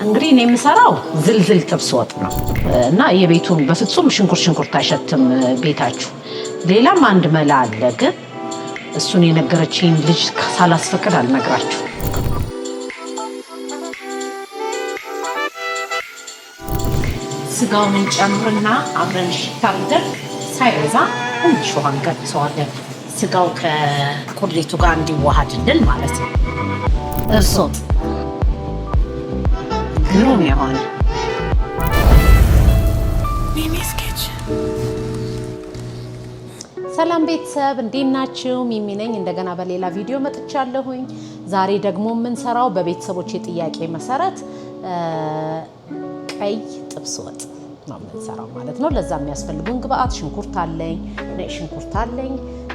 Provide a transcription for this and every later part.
እንግዲህ እኔ የምሰራው ዝልዝል ጥብስ ወጥ ነው እና የቤቱን በፍጹም ሽንኩርት አይሸትም ቤታችሁ። ሌላም አንድ መላ አለ፣ ግን እሱን የነገረችኝ ልጅ ሳላስፈቅድ አልነግራችሁ። ስጋውን እንጨምርና አብረን ሽታርደን ሳይበዛ ትንሽ ውሃ እንቀንሰዋለን። ስጋው ከቁሌቱ ጋር እንዲዋሃድልን ማለት ነው። እርሶ ግሩም የሆነ ሰላም ቤተሰብ እንዴት ናችሁ? ሚሚ ነኝ። እንደገና በሌላ ቪዲዮ መጥቻለሁኝ። ዛሬ ደግሞ የምንሰራው በቤተሰቦች ጥያቄ መሰረት ቀይ ጥብስ ወጥ ነው የምንሰራው ማለት ነው። ለዛ የሚያስፈልጉን ግብአት ሽንኩርት አለኝ፣ ነጭ ሽንኩርት አለኝ፣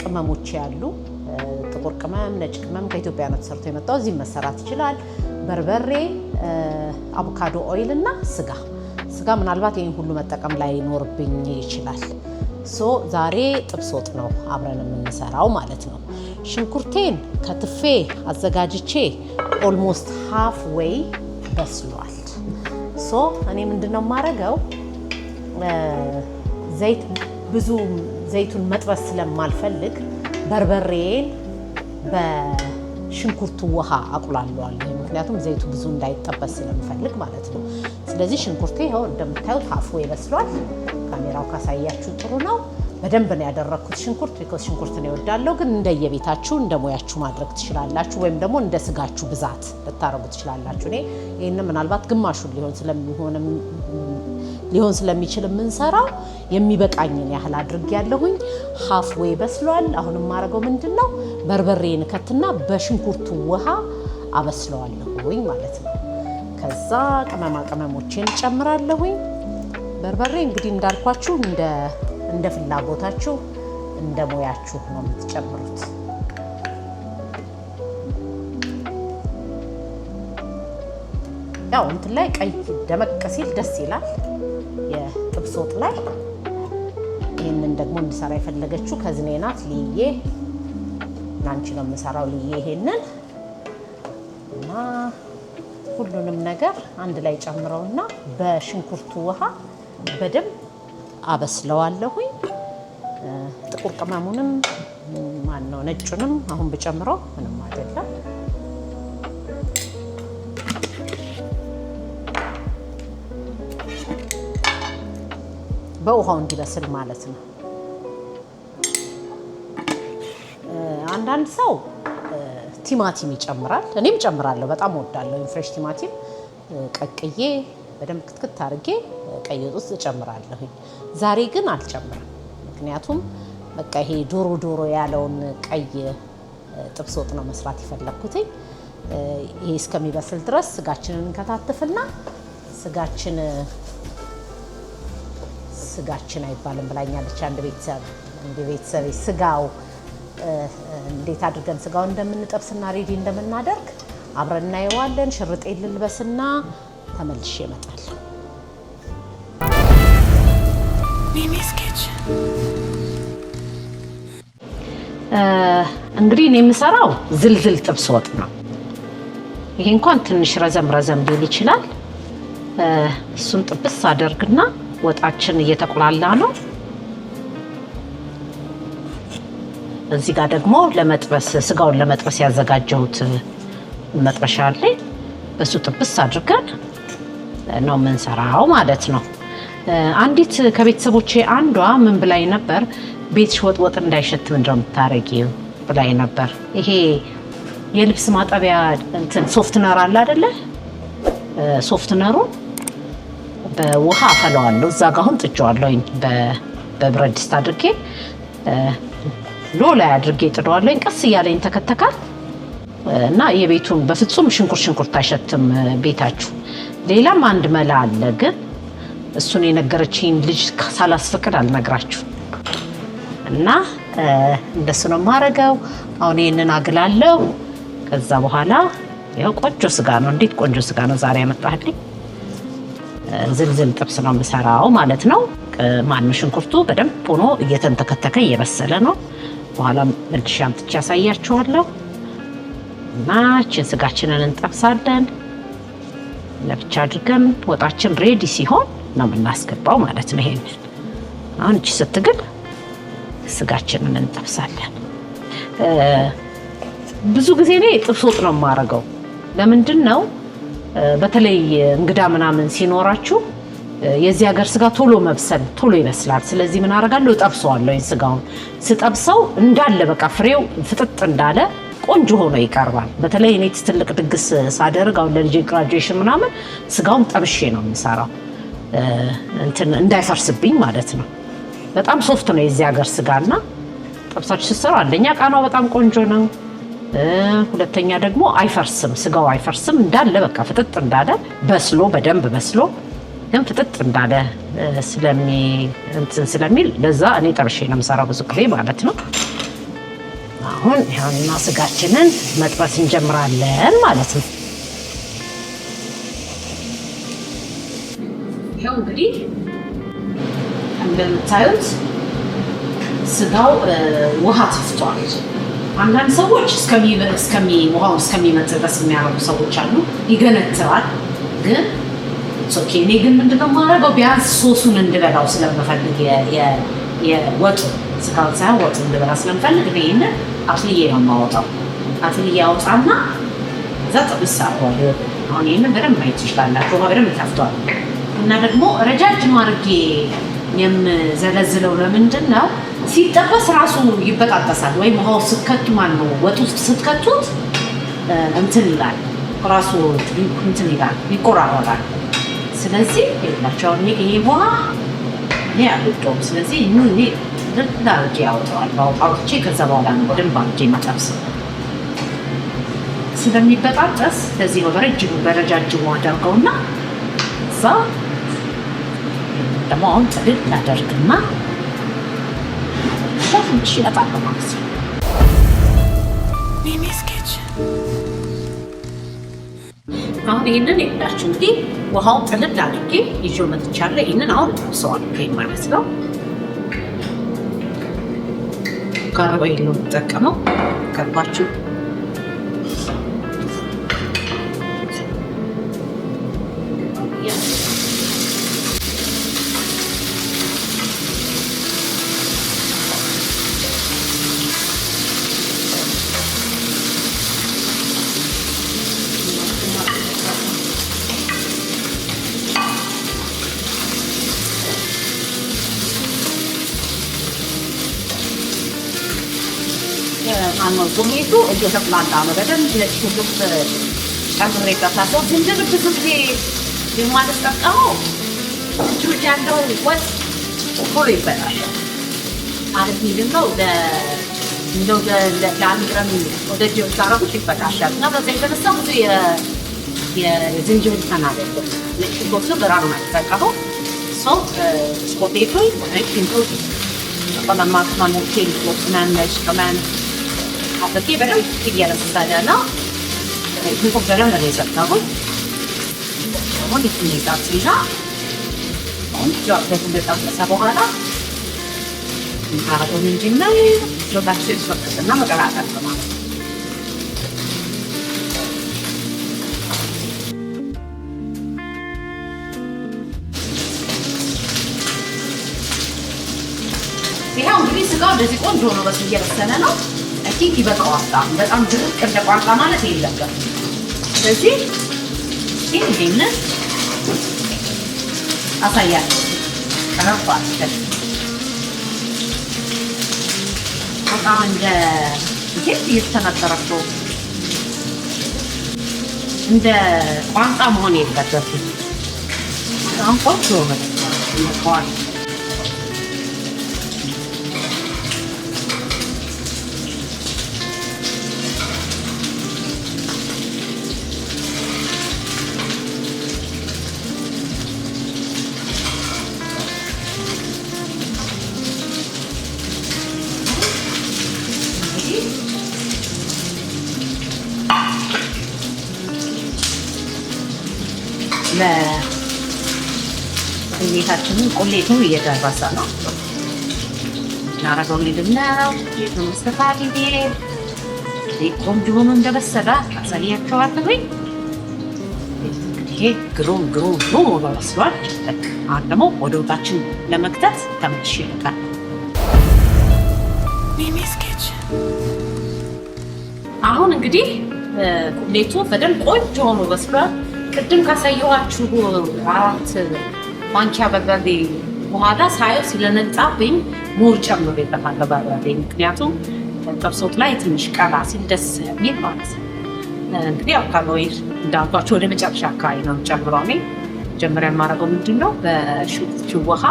ቅመሞች ያሉ ጥቁር ቅመም፣ ነጭ ቅመም ከኢትዮጵያ ነው ተሰርቶ የመጣው፣ እዚህ መሰራት ይችላል። በርበሬ፣ አቮካዶ ኦይል እና ስጋ ምናልባት ይሄን ሁሉ መጠቀም ላይ ይኖርብኝ ይችላል። ዛሬ ጥብስ ወጥ ነው አብረን የምንሰራው ማለት ነው። ሽንኩርቴን ከትፌ አዘጋጅቼ ኦልሞስት ሃፍ ዌይ በስሏል። እኔ ምንድነው የማደርገው ዘይቱን መጥበስ ስለማልፈልግ በርበሬን በሽንኩርቱ ውሃ አቁላለዋለሁ። ምክንያቱም ዘይቱ ብዙ እንዳይጠበስ ስለምፈልግ ማለት ነው። ስለዚህ ሽንኩርቴ ይኸው እንደምታዩት ሃፍ ዌይ በስሏል። ካሜራው ካሳያችሁ ጥሩ ነው። በደንብ ነው ያደረኩት ሽንኩርት ቢኮዝ ሽንኩርት ነው እወዳለሁ። ግን እንደየቤታችሁ እንደሞያችሁ ማድረግ ትችላላችሁ፣ ወይም ደግሞ እንደ ስጋችሁ ብዛት ልታረጉ ትችላላችሁ። እኔ ይሄን ምናልባት ግማሹን ሊሆን ስለሚችል የምንሰራው የሚበቃኝን ያህል አድርጌያለሁኝ። ሃፍ ዌይ በስሏል። አሁን የማደርገው ምንድነው በርበሬን ከትና በሽንኩርቱ ውሃ አበስለዋለሁኝ ማለት ነው። ከዛ ቅመማ ቅመሞችን ጨምራለሁኝ። በርበሬ እንግዲህ እንዳልኳችሁ እንደ ፍላጎታችሁ እንደ ሞያችሁ ነው የምትጨምሩት። ያው እንትን ላይ ቀይ ደመቅ ሲል ደስ ይላል የጥብስ ወጥ ላይ። ይህንን ደግሞ እንድሰራ የፈለገችው ከዝኔ ናት፣ ልዬ ላንቺ ነው የምሰራው ልዬ። ይሄንን እና ሁሉንም ነገር አንድ ላይ ጨምረውና በሽንኩርቱ ውሃ በደንብ አበስለዋለሁኝ። ጥቁር ቅመሙንም ነጩንም አሁን ብጨምረው ምንም አይደለም። በውሃው እንዲበስል ማለት ነው። አንዳንድ ሰው ቲማቲም ይጨምራል፣ እኔም ጨምራለሁ። በጣም እወዳለሁ ፍሬሽ ቲማቲም ቀቅዬ በደንብ ክትክት አድርጌ ቀይ ወጥ ውስጥ እጨምራለሁ። ዛሬ ግን አልጨምርም፣ ምክንያቱም በቃ ይሄ ዶሮ ያለውን ቀይ ጥብስ ወጥ ነው መስራት የፈለኩት። ይሄ እስከሚበስል ድረስ ስጋችንን እንከታትፍና ስጋችን አይባልም ብላኛለች አንድ ቤተሰብ ስጋው እንዴት አድርገን ስጋውን እንደምንጠብስና ሬዲ እንደምናደርግ አብረን እናየዋለን። ሽርጤ ልልበስና ተመልሼ እመጣለሁ። እንግዲህ እኔ የምሰራው ዝልዝል ጥብስ ወጥ ነው። ይሄ እንኳን ትንሽ ረዘም ሊል ይችላል። እሱን ጥብስ አደርግና ወጣችን እየተቆላላ ነው። እዚህ ጋር ደግሞ ስጋውን ለመጥበስ ያዘጋጀሁት መጥበሻ አለ። በሱ ጥብስ አድርገን ነው የምንሰራው ማለት ነው። አንዲት ከቤተሰቦቼ አንዷ ምን ብላኝ ነበር፣ ቤትሽ ወጥ እንዳይሸት ምንድን ነው የምታረጊው ብላኝ ነበር። ይሄ የልብስ ማጠቢያ ሶፍትነር አለ አይደለ? ሶፍትነሩን በውሃ አፈለዋለሁ። እዛ ጋር አሁን ጥጄዋለሁኝ። በብረት ድስት አድርጌ ላይ አድርጌ ጥደዋለሁኝ። ቀስ እያለኝ ተከተካል እና የቤቱን በፍጹም ሽንኩርት አይሸትም ቤታችሁ። ሌላም አንድ መላ አለ፣ ግን እሱን የነገረችኝ ልጅ ሳላስፈቅድ አልነግራችሁ እና እንደሱ ነው የማደርገው። አሁን ይሄንን አግላለሁ። ከዛ በኋላ ያው ቆንጆ ስጋ ነው። እንዴት ቆንጆ ስጋ ነው ዛሬ ያመጣልኝ። ዝልዝል ጥብስ ነው የምሰራው ማለት ነው። ሽንኩርቱ በደንብ ሆኖ እየተንተከተከ እየበሰለ ነው። በኋላ መልሼ አምጥቼ ያሳያችኋለሁ። እና ስጋችንን እንጠብሳለን። ለብቻ አድርገን ወጣችን ሬዲ ሲሆን ነው የምናስገባው ማለት ነው። ይሄን አሁን እቺ ስትግል ስጋችንን እንጠብሳለን። ብዙ ጊዜ እኔ ጥብስ ወጥ ነው የማደርገው። ለምንድን ነው በተለይ እንግዳ ምናምን ሲኖራችሁ የዚህ ሀገር ስጋ ቶሎ መብሰል ቶሎ ይበስላል። ስለዚህ ምን አደርጋለሁ? እጠብሰዋለሁ። ስጋውን ስጠብሰው እንዳለ በቃ ፍሬው ፍጥጥ እንዳለ ቆንጆ ሆኖ ይቀርባል። በተለይ እኔ ትልቅ ድግስ ሳደርግ አሁን ለልጄ ግራጁዌሽን ምናምን ስጋውን ጠብሼ ነው የምሰራው፣ እንትን እንዳይፈርስብኝ ማለት ነው። በጣም ሶፍት ነው የዚህ ሀገር ስጋና ጠብሳችሁ ስትሰሩ አንደኛ ቃናው በጣም ቆንጆ ነው፣ ሁለተኛ ደግሞ አይፈርስም፣ ስጋው አይፈርስም። እንዳለ በቃ ፍጥጥ እንዳለ በስሎ በደንብ በስሎ ግን ፍጥጥ እንዳለ ስለሚል ለዛ እኔ ጠብሼ ነው የምሰራው ብዙ ጊዜ ማለት ነው። አሁን ይሄንና ስጋችንን መጥበስ እንጀምራለን ማለት ነው። ይሄው እንግዲህ እንደምታዩት ስጋው ውሃ ተፍቷል። አንዳንድ ሰዎች ውሃው እስከሚመጥ ድረስ የሚያረጉ ሰዎች አሉ። ይገነትራል ግን ኦኬ። እኔ ግን ምንድነው የማደርገው ቢያንስ ሶሱን እንድበላው ስለምፈልግ የወጡ ስጋው ሳይሆን ወጡ እንድበላ ስለምፈልግ እኔ ይሄንን አፍልዬ ነው የማወጣው። አፍልዬ አወጣና እዛ ጥብስ አደርገዋለሁ። አሁን ይሄንን በደንብ ማየት ትችላላችሁ። ውሃ በደንብ ተፍቷል እና ደግሞ ረጃጅም አድርጌ የምዘለዝለው ለምንድን ነው ሲጠበስ ራሱ ይበጣጠሳል። ወይም ውሃው ስትከቱ ማነው ወጥ ውስጥ ስትከቱት እንትን ይላል ራሱ እንትን ይላል ይቆራረጣል። ስለዚህ ይላቸው ይሄ ውሃ እኔ አልወደውም። ስለዚህ እኔ ልክ አድርጌ አወጣዋለሁ። አውጥቼ ከዛ በኋላ ነው በደንብ አድርጌ የምጠብሰው። ስለሚበጣጠስ ለዚህ ነው በረጃጅሙ አደርገውና እዛ ደግሞ አሁን ጥልል እናደርግና ትንሽ ይመጣል ማለት ነው። አሁን ይህንን ይላችሁ እንግዲህ ውሃውን ጥልል አድርጌ ይዤው መጥቻለሁ። ይህንን አሁን ጠብሰዋለሁ ማለት ነው። ካርቦይል ነው የምጠቀመው ገባችሁ? ዱቄቱ እየተቁላላ ነው። በደንብ ነጭ ሽንኩርት ጨምሬበታለሁ። ዝንጅብል ብዙ ጊዜ የማልጠቀመው ጁስ ያለው ወጥ ቶሎ ይበላል ማለት ነው። እንደው ለአንድ ቀን ወደ ጅብ ታረጉት ይበላሻል እና በዛ የተነሳ ብዙ የዝንጅብል ተናገርኩት። ነጭ ሽንኩርቱ በራሩ ነው የተጠቀመው። ሰው ስፖቴቶ ነጭ ሽንኩርት ቀለማት ማለት ነጭ ቀመን አጥቂ በደንብ እየረሳለ ነው። ሽንኩርት በደንብ ነው የሰጠሁት። አሁን ይጣፍጥና አሁን ከጠበሰ በኋላ አረጋውን እንጂና ጆታችን ይፈቀድና መቀላቀል ነው ማለት ነው። ይሄው እንግዲህ ስጋው እንደዚህ ቆንጆ ነው። በስ እየበሰለ ነው። እዚህ ይበቃዋል። በጣም ድርቅ እንደ ቋንጣ ማለት የለበትም። ስለዚህ ይሄንን አሳያለሁ። ቀረፋ በጣም እንደ ይሄ እየተነጠረው እንደ ቋንጣ መሆን የለበትም። በጣም ቆንጆ ነው ይቆዋል። ለቤታችንን ቆሌቱ እየደረሰ ነው። እናረገው ልድነው የተመስተፋሪ ቆንጆ ሆኖ እንደበሰለ አሳያቸዋለሁ። እንግዲህ ይሄ ግሩም ሆኖ በስሏል። አሁን ደግሞ ወደ ወጣችን ለመክተት ተመልሼ ይመጣል። አሁን እንግዲህ ቁሌቱ በደንብ ቆንጆ ሆኖ በስሏል። ቅድም ካሳየኋችሁ 4 ማንኪያ በርበሬ በኋላ ሳየው ስለነጣብኝ ሙር ጨምሬበታለሁ በርበሬ። ምክንያቱም ጥብስ ወጥ ላይ ትንሽ ቀላ ሲል ደስ የሚል ማለት ነው። እንግዲህ ያው ካሎሪ እንዳልኳቸው ወደ መጨረሻ አካባቢ ነው ጨምረው። እኔ መጀመሪያ የማደርገው ምንድን ነው በሽንኩርት ውሃ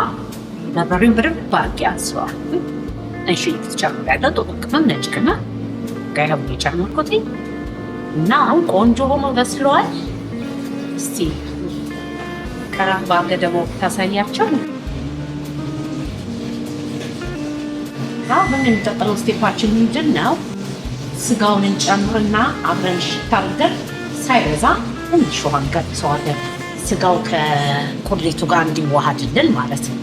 በርበሬውን በደንብ አድርጌ አስለዋለሁ። ሽንኩርት ጨምሬያለሁ፣ ጥቁር ቅመም፣ ነጭ ቅመም ጋር የጨመርኩት እና አሁን ቆንጆ ሆኖ በስለዋል። እስቲ ቀረብ ባለ ደግሞ ታሳያቸው። አሁን የሚቀጥለው ስቴፓችን ምንድን ነው? ስጋውን እንጨምርና አብረን ሽታ አድርገን ሳይበዛ ትንሽ ውሃ እንቀንሰዋለን። ስጋው ከቁሌቱ ጋር እንዲዋሃድልን ማለት ነው።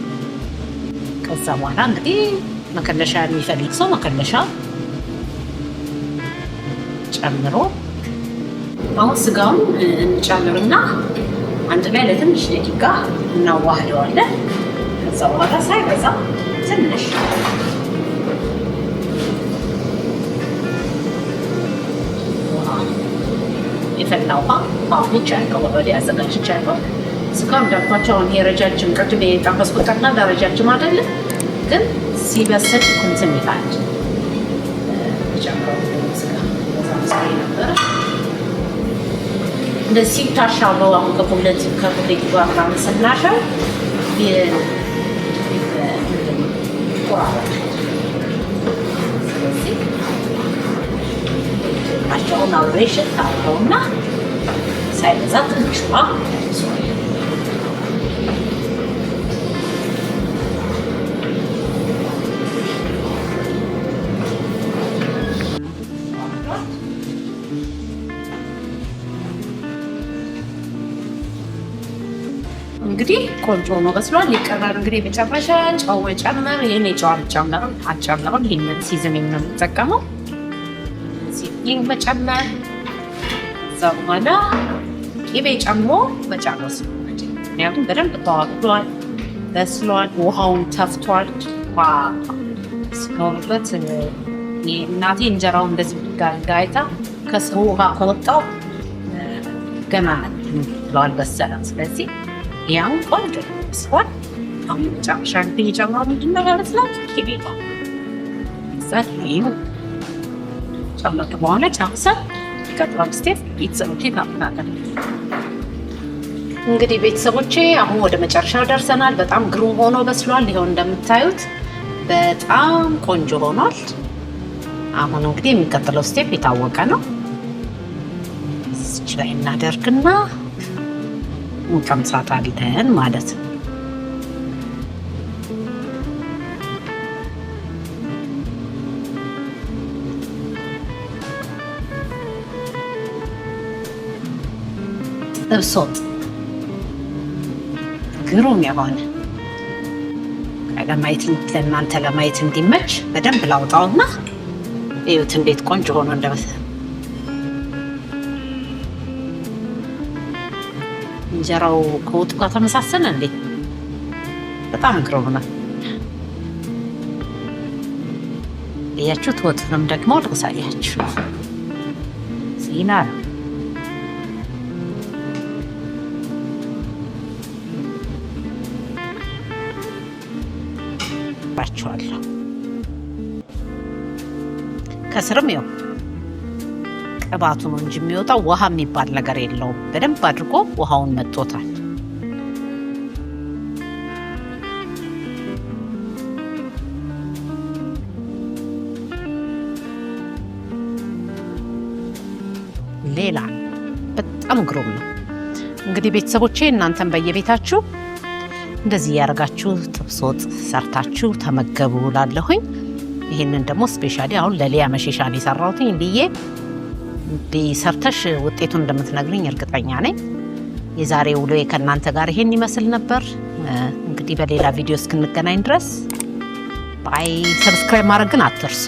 ከዛ በኋላ እንግዲህ መከለሻ የሚፈልግ ሰው መከለሻ ጨምሮ አሁን ስጋውን እንጨምርና አንድ ላይ ለትንሽ ደቂቃ እናዋህደዋለን። ከዛ በኋላ ሳይበዛ ትንሽ የፈላ ውሃ አፍልቻለሁ፣ ወደ አዘጋጅቻለሁ። ስጋ እንዳልኳቸው አሁን የረጃጅም ቅድም የጠበስኩት ጠቅላላ ረጃጅም አይደለም፣ ግን ሲበስል እንትን ይላል። እንደዚህ ሲታሻው አሁን ከቁሌቱ ጋር ምናምን ስናሸው አሁን አብሬሽን ታውቀውና ሳይበዛ ትንሽ ውሃ እንግዲህ ቆንጆ ሆኖ በስሏል። ሊቀራር እንግዲህ መጨረሻ ጨው ጨምር። ይሄን ጨው አልጨምርም። ይሄንን ሲዝኒንግ ነው የምጠቀመው። ሲዝኒንግ መጨመር፣ እዛ በኋላ ቅቤ ጨምሮ መጨረስ። ምክንያቱም በደንብ ተዋህዷል፣ በስሏል፣ ውሃውን ተፍቷል። ስከውበት እናቴ እንጀራው እንደዚህ ጋይታ ከስሩ ውሃ ከወጣው ገና ብለዋል በሰላም። ስለዚህ ያው ቆንጆ ስኳር አሁን መጨረሻ እንትን የጨምረው ምንድን ነው ማለት ነው? ቅቤ ነው። ይህ ጨመርኩ በኋላ ጨርሰን ቀጥሎ ስቴፕ ቤተሰቦቼ ታምናለን። እንግዲህ ቤተሰቦቼ አሁን ወደ መጨረሻው ደርሰናል። በጣም ግሩም ሆኖ በስሏል። ይኸው እንደምታዩት በጣም ቆንጆ ሆኗል። አሁን እንግዲህ የሚቀጥለው ስቴፕ የታወቀ ነው። እዚች ላይ እናደርግና እንቀምሳታለን ማለት ነው። ጥብስ ወጥ ግሩም የሆነ ለእናንተ ለማየት እንዲመች በደንብ ላውጣውና እዩት እንዴት ቆንጆ ሆኖ እንደበሰለ። እንጀራው ከወጡ ጋር ተመሳሰለ እንዴ? በጣም ግሩም ነው። እያችሁት ወጡንም ደግሞ ላሳያችሁ። ዜና ባችኋለሁ። ከስርም ይኸው ቅባቱ ነው እንጂ የሚወጣው ውሃ የሚባል ነገር የለውም። በደንብ አድርጎ ውሃውን መጥቶታል። ሌላ በጣም ግሩም ነው። እንግዲህ ቤተሰቦቼ እናንተም በየቤታችሁ እንደዚህ ያደርጋችሁ ጥብስ ወጥ ሰርታችሁ ተመገቡ ላለሁኝ። ይሄንን ደግሞ ስፔሻሊ አሁን ለሊያ መሸሻን የሰራሁት ልዬ ሰርተሽ ውጤቱን እንደምትነግሪኝ እርግጠኛ ነኝ። የዛሬ ውሎዬ ከእናንተ ጋር ይሄን ይመስል ነበር። እንግዲህ በሌላ ቪዲዮ እስክንገናኝ ድረስ ባይ። ሰብስክራይብ ማድረግ ግን አትርሱ።